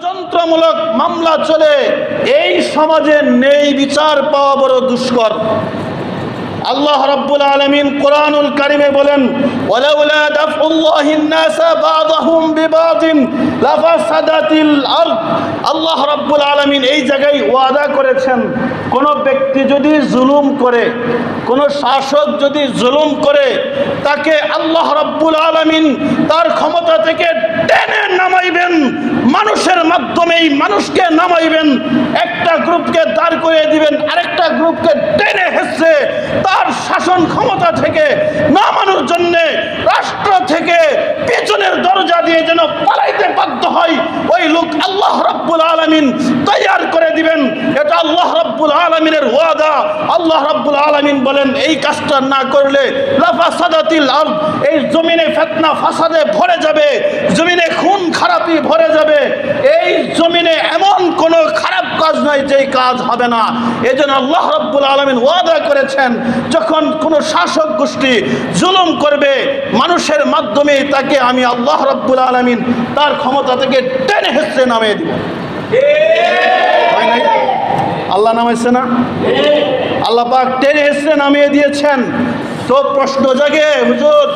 ষড়যন্ত্রমূলক মামলা চলে, এই সমাজে নেই বিচার পাওয়া বড় দুষ্কর। আল্লাহ রাব্বুল আলামিন কোরআনুল কারীমে বলেন, ওয়ালাউলা দাফউল্লাহিন নাসা বা'দাহুম বিবাদিন লাফাসাদাতিল আরদ। আল্লাহ রাব্বুল আলামিন এই জায়গায় ওয়াদা করেছেন, কোন ব্যক্তি যদি জুলুম করে, কোন শাসক যদি জুলুম করে, তাকে আল্লাহ রাব্বুল আলামিন তার ক্ষমতা থেকে টেনে নামাইবেন, মানুষের মাধ্যমেই মানুষকে নামাইবেন। একটা গ্রুপকে দাঁড় করিয়ে দিবেন, আরেকটা গ্রুপকে টেনে হেসে তার শাসন ক্ষমতা থেকে নামানোর জন্য রাষ্ট্র থেকে পেছনের দরজা দিয়ে যেন পালাইতে বাধ্য হয়, ওই লোক আল্লাহ রাব্বুল আলামিন তৈয়ার করে দিবেন। এটা আল্লাহ রাব্বুল আলামিনের ওয়াদা। আল্লাহ রাব্বুল আলামিন বলেন, এই কাজটা না করলে লাফাসাদাতিল আরদ, এই জমিনে ফিতনা ফাসাদে ভরে যাবে, জমিনে খুন খারাপি ভরে যাবে, এই জমিনে এমন কোন খারাপ কাজ নাই যেই কাজ হবে না। এজন্য আল্লাহ রাব্বুল আলামিন ওয়াদা করেছেন, যখন কোন শাসক গোষ্ঠী জুলুম করবে, মানুষের মাধ্যমে তাকে আমি আল্লাহ রাব্বুল আলামিন তার ক্ষমতা থেকে টেনে হেসে নামিয়ে দিব। আল্লাহ নামাইছে না? আল্লাহ পাক টেনে হেসে নামিয়ে দিয়েছেন। তো প্রশ্ন জাগে, হুজুর